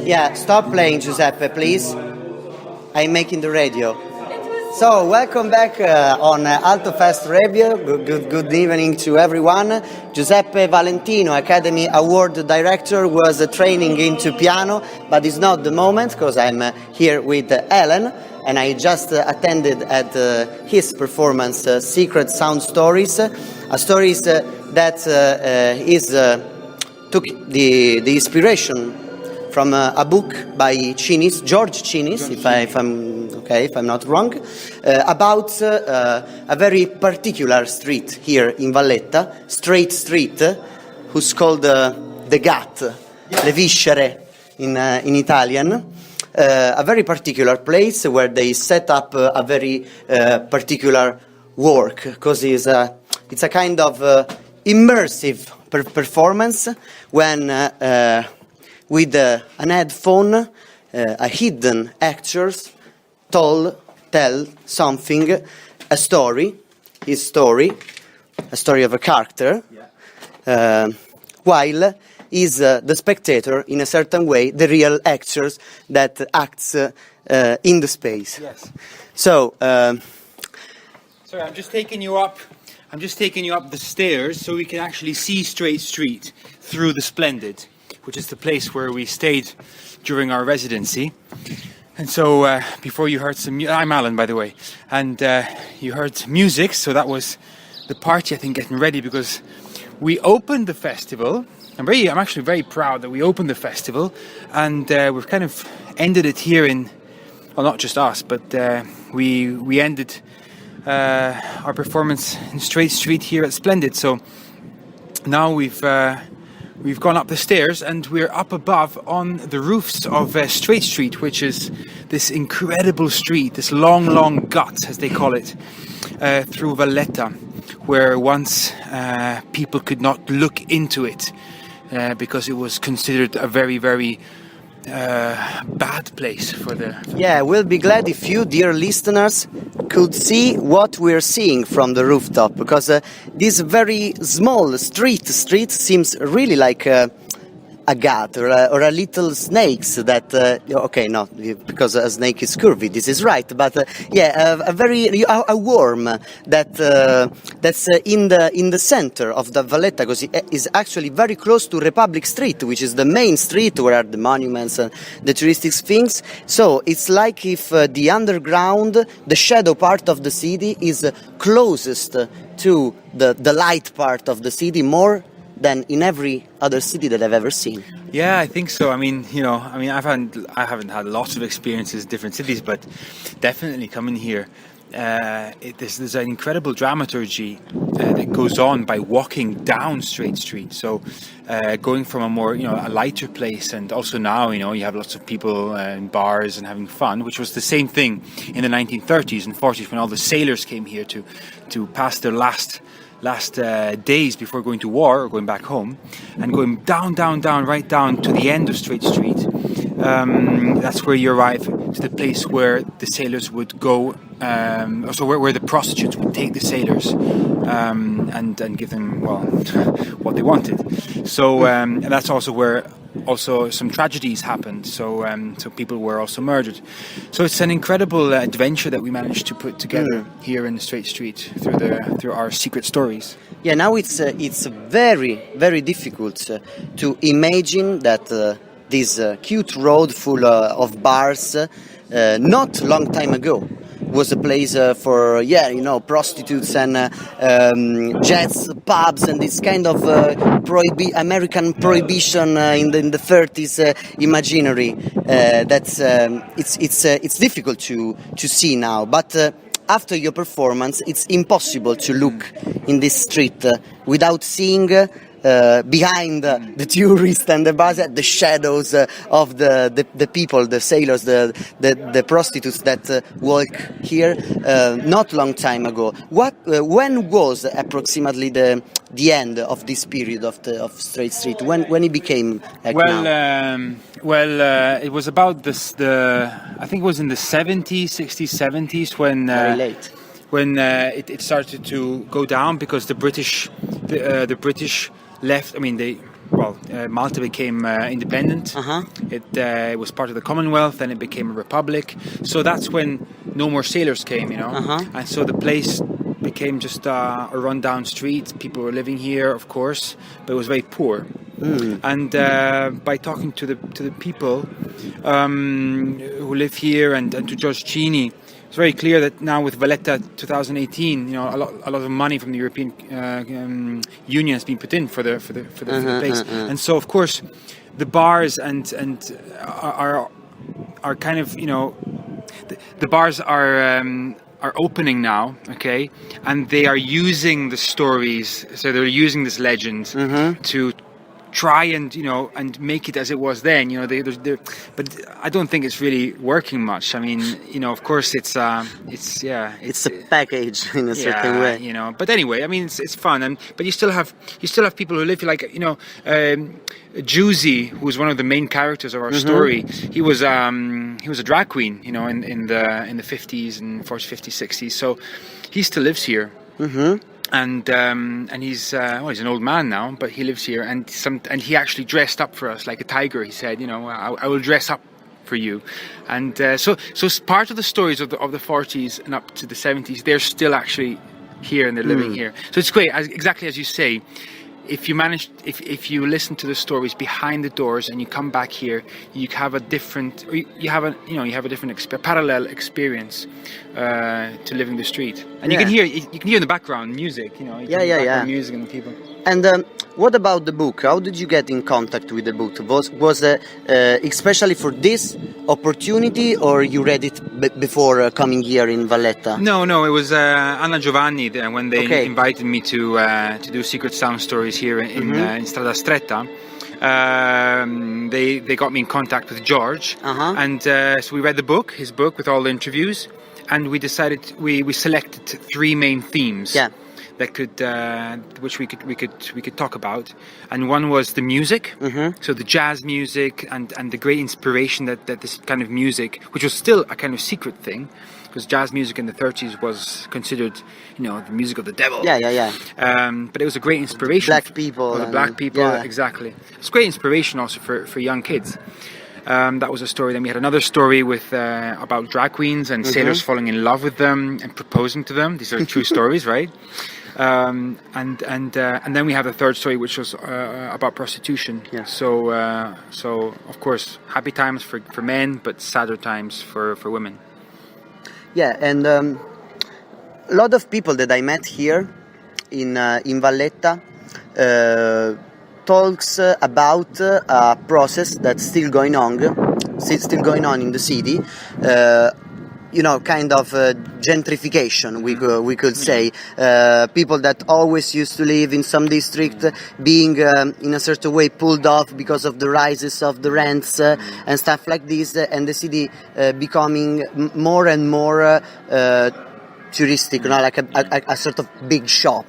Yeah, stop playing, Giuseppe, please. I'm making the radio. So, welcome back on AltoFest Radio. Good evening to everyone. Giuseppe Valentino, Academy Award Director, was training into piano, but it's not the moment because I'm here with Alan, and I just attended at his performance, Secret Sound Stories, a stories that took the inspiration from a book by George Cinis, if I'm not wrong, about a very particular street here in Valletta, Straight Street, who's called the Gut, le viscere in Italian. A very particular place where they set up a very particular work, because it's a kind of immersive performance when with an headphone, a hidden actors tell something, a story of a character, while is the spectator, in a certain way, the real actors that acts in the space. Yes. So, sorry, I'm just taking you up the stairs so we can actually see Straight Street through the Splendid, which is the place where we stayed during our residency. And so before you heard I'm Alan, by the way, and you heard music, so that was the party, I think, getting ready, because we opened the festival. I'm actually very proud that we opened the festival, and we've kind of ended it here well, not just us, but we ended our performance in Straight Street here at Splendid. So now we've gone up the stairs and we're up above on the roofs of Straight Street, which is this incredible street, this long gut, as they call it, through Valletta, where once people could not look into it because it was considered a very, very bad place for the... Yeah, we'll be glad if you, dear listeners, could see what we're seeing from the rooftop, because this very small street seems really like a gut or a little snakes that okay, no, because a snake is curvy, this is right, but a worm that's in the center of the Valletta, because it is actually very close to Republic Street, which is the main street where are the monuments and the touristic things. So it's like if the underground, the shadow part of the city, is closest to the light part of the city more than in every other city that I've ever seen. Yeah, I think so. I mean, I haven't had lots of experiences in different cities, but definitely coming here, there's an incredible dramaturgy that goes on by walking down Straight Street. So going from a more, a lighter place, and also now, you have lots of people in bars and having fun, which was the same thing in the 1930s and 40s when all the sailors came here to pass their last days before going to war or going back home, and going down, right down to the end of Straight Street. That's where you arrive to the place where the sailors would go, so where the prostitutes would take the sailors and give them, well, what they wanted. So and that's also where some tragedies happened, so people were also murdered. So it's an incredible adventure that we managed to put together here in the Straight Street through our secret stories. Yeah, now it's very, very difficult to imagine that this cute road full of bars not long time ago was a place for prostitutes and jets, pubs, and this kind of American prohibition in the 30s imaginary. That's it's difficult to see now, but after your performance, it's impossible to look in this street without seeing behind the tourists and the bars, the shadows of the people, the sailors, the prostitutes that walk here not long time ago. When was approximately the end of this period of Straight Street? When it became like now? It was about this. I think it was in the 70s, 60s, 70s when. Very late. When it started to go down because the British left. I mean, Malta became independent. It was part of the Commonwealth, then it became a republic. So that's when no more sailors came, and so the place became just a run-down street. People were living here, of course, but it was very poor. And by talking to the people who live here and to George Cini, it's very clear that now with Valletta 2018, a lot of money from the European Union has been put in for the place, and so of course the bars and are kind of the bars are opening now, okay, and they are using the stories, so they're using this legend to try and and make it as it was then, but I don't think it's really working much. I mean, of course it's a package in a certain way, but anyway, I mean it's fun, but you still have people who live like Giuseppe, who's one of the main characters of our story. He was a drag queen, in the 50s and 40s, 50s, 60s, so he still lives here. And he's an old man now, but he lives here, and he actually dressed up for us like a tiger. He said, I will dress up for you, and so part of the stories of the 40s and up to the 70s, they're still actually here and they're living here. So it's great, exactly as you say. If you listen to the stories behind the doors and you come back here, you have a different, parallel experience to living the street, and you can hear in the background music, music and the people. And what about the book? How did you get in contact with the book? Was especially for this opportunity, or you read it before coming here in Valletta? No, it was Anna Giovanni when they invited me to do Secret Sound Stories here in Strada Stretta. They got me in contact with George, and so we read his book with all the interviews, and we decided we selected 3 main themes. That which we could talk about, and one was the music, so the jazz music and the great inspiration that this kind of music, which was still a kind of secret thing, because jazz music in the 30s was considered, the music of the devil. But it was a great inspiration. Black people. Exactly. It's great inspiration also for young kids. That was a story. Then we had another story with about drag queens and sailors falling in love with them and proposing to them. These are true stories, right? And then we have the third story, which was about prostitution. So of course, happy times for men, but sadder times for women. And a lot of people that I met here in Valletta talks about a process that's still going on in the city. Kind of gentrification, we could say. People that always used to live in some district being in a certain way pulled off because of the rises of the rents and stuff like this, and the city becoming more and more touristic, like a sort of big shop.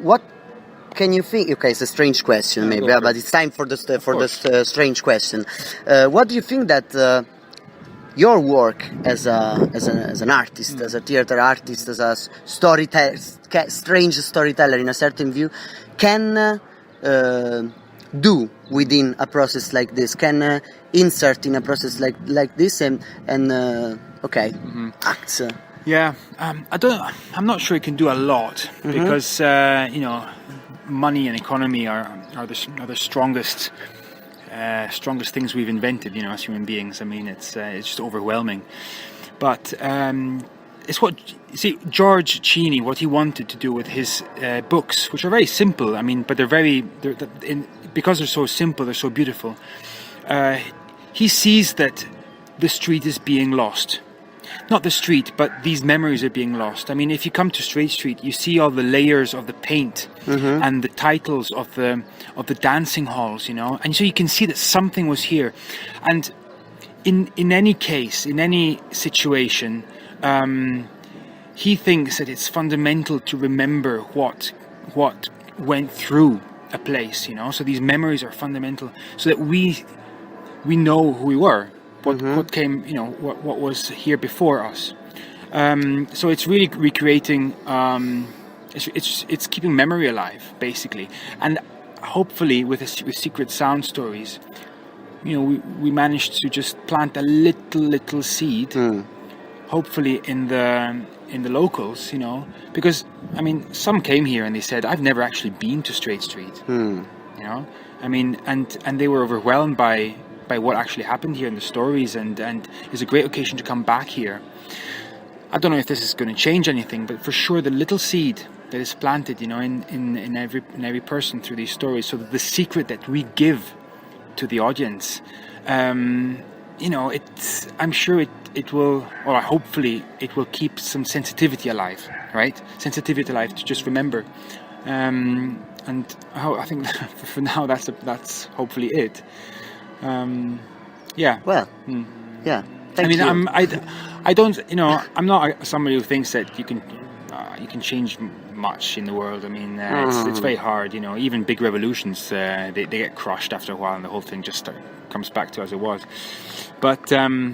What can you think? Okay, it's a strange question, maybe, but it's time for the strange question. What do you think that your work as an artist, as a theater artist, as a strange storyteller in a certain view, can do within a process like this? Can insert in a process like this and acts? I'm not sure it can do a lot because money and economy are the strongest things we've invented, as human beings. I mean, it's just overwhelming. But it's George Cini, what he wanted to do with his books, which are very simple. I mean, but because they're so simple, they're so beautiful. He sees that the street is being lost. Not the street, but these memories are being lost. I mean, if you come to Strait Street, you see all the layers of the paint and the titles of the dancing halls, and so you can see that something was here. And in any case, in any situation, he thinks that it's fundamental to remember what went through a place, So these memories are fundamental, so that we know who we were. What came, what was here before us, So it's really recreating. It's keeping memory alive, basically, and hopefully with secret sound stories, we managed to just plant a little seed. Hopefully in the locals, because I mean, some came here and they said, I've never actually been to Strait Street. I mean, and they were overwhelmed by what actually happened here and the stories, and it's a great occasion to come back here. I don't know if this is going to change anything, but for sure the little seed that is planted, in every person through these stories, so that the secret that we give to the audience, I'm sure it will, or hopefully it will keep some sensitivity alive, right? Sensitivity alive to just remember. And I think for now that's hopefully it. Yeah. Well, yeah. Thank you. I don't, I'm not somebody who thinks that you can change much in the world. I mean, it's very hard. Even big revolutions, they get crushed after a while, and the whole thing just comes back to as it was. But I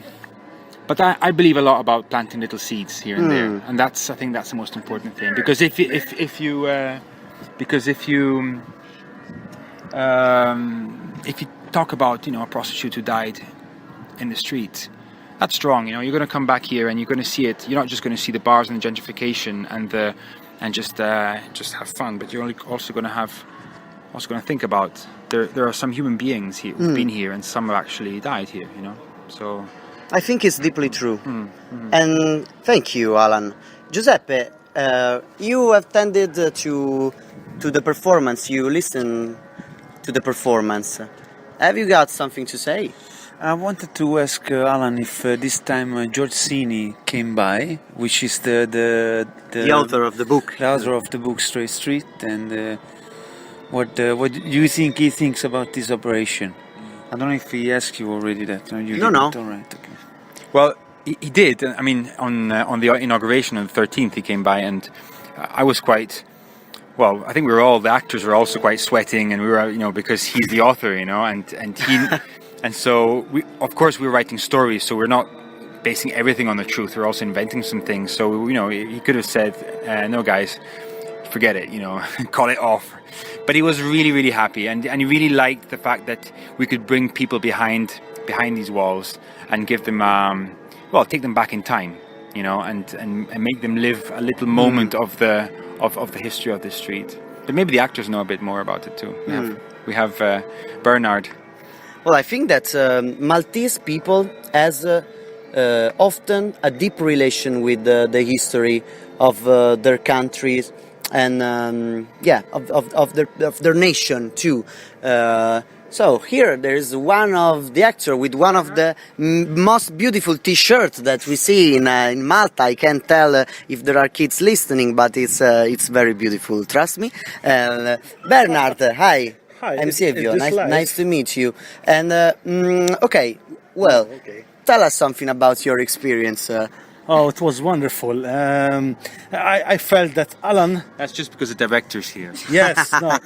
believe a lot about planting little seeds here and there, and I think that's the most important thing. Because if you talk about a prostitute who died in the street, that's strong. You're going to come back here and you're going to see it. You're not just going to see the bars and the gentrification and just have fun, but you're also going to think about there are some human beings here who've been here, and some have actually died here. So I think it's deeply true. And thank you, Alan. Giuseppe, you attended to the performance. You listened to the performance. Have you got something to say? I wanted to ask Alan if this time George Feeny came by, which is the author of the book. The author of the book Strait Street, and what do you think he thinks about this operation? I don't know if he asked you already that. No. No. All right. Okay. Well, he did. I mean, on the inauguration on the 13th, he came by, and I was quite. Well, I think the actors were also quite sweating, and we were, because he's the author, and he. And so, of course, we're writing stories, so we're not basing everything on the truth. We're also inventing some things. So, he could have said, no, guys, forget it, call it off. But he was really, really happy. And he really liked the fact that we could bring people behind these walls and give them, take them back in time, and make them live a little moment of the history of the street. But maybe the actors know a bit more about it too. We have Bernard. Well, I think that Maltese people has often a deep relation with the history of their countries and of their nation too. So here there is one of the actor with one of the most beautiful T-shirts that we see in Malta. I can't tell if there are kids listening, but it's very beautiful. Trust me. Bernard, hi. Hi, I'm Silvio. Nice Nice to meet you. And tell us something about your experience. Oh, it was wonderful. I felt that Alan. That's just because the director's here. Yes, no.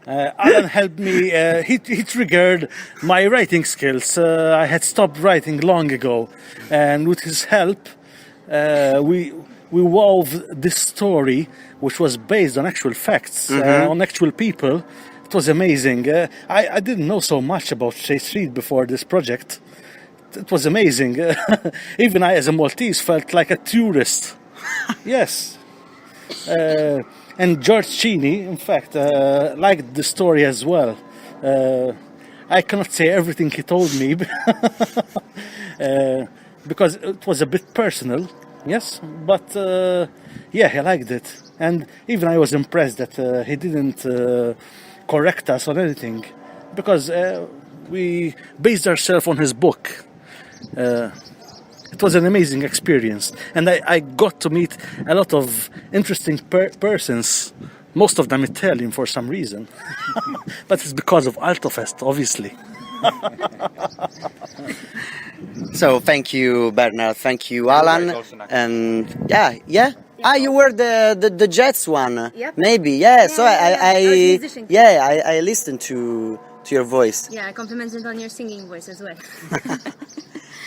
Alan helped me. He triggered my writing skills. I had stopped writing long ago, and with his help, we wove this story, which was based on actual facts, on actual people. It was amazing. I didn't know so much about Strait Street before this project. It was amazing. Even I, as a Maltese, felt like a tourist. Yes. And George Feeny, in fact, liked the story as well. I cannot say everything he told me because it was a bit personal. Yes, but he liked it. And even I was impressed that he didn't correct us on anything, because we based ourselves on his book. It was an amazing experience, and I got to meet a lot of interesting persons, most of them Italian for some reason. But it's because of AltoFest, obviously. So thank you, Bernard. Thank you, Alan. And yeah. You were the Jets one. Yep. Maybe. Yeah. So I listened to your voice. Yeah, I complimented on your singing voice as well.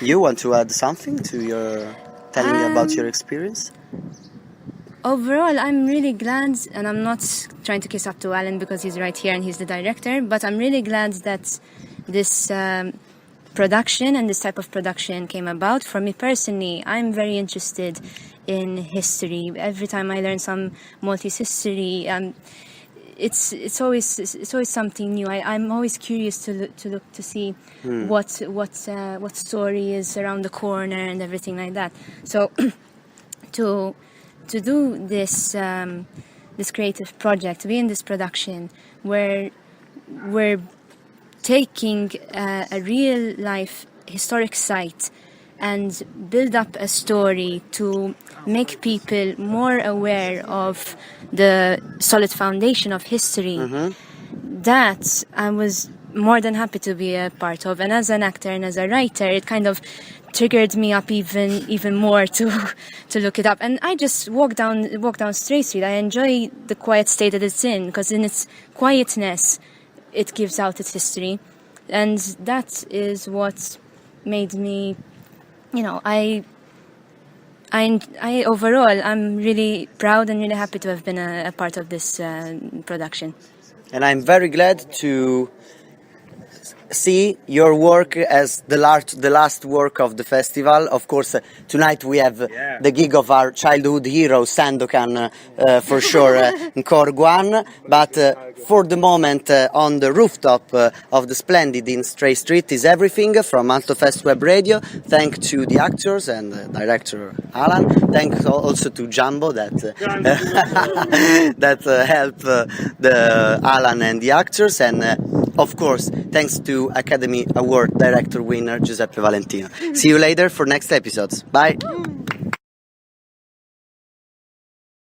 You want to add something to your telling me about your experience? Overall, I'm really glad, and I'm not trying to kiss up to Alan because he's right here and he's the director, but I'm really glad that this production and this type of production came about. For me personally, I'm very interested in history. Every time I learn some Maltese history, it's always something new. I'm always curious to look to see what story is around the corner and everything like that. So to do this this creative project, to be in this production, where we're taking a real life historic site and build up a story to make people more aware of the solid foundation of history, that I was more than happy to be a part of. And as an actor and as a writer, it kind of triggered me up even more to look it up. And I just walk down Strait Street. I enjoy the quiet state that it's in, because in its quietness it gives out its history, and that is what made me, I overall, I'm really proud and really happy to have been a part of this production. And I'm very glad to see your work as the last work of the festival. Of course, tonight we have the gig of our childhood hero, Sandokan, for sure, in Corguan. But for the moment, on the rooftop of the Splendid in Strait Street is everything from AltoFest Web Radio. Thanks to the actors and director Alan. Thanks also to Jumbo that helped the Alan and the actors, and of course, thanks to Academy Award Director winner Giuseppe Valentino. See you later for next episodes. Bye.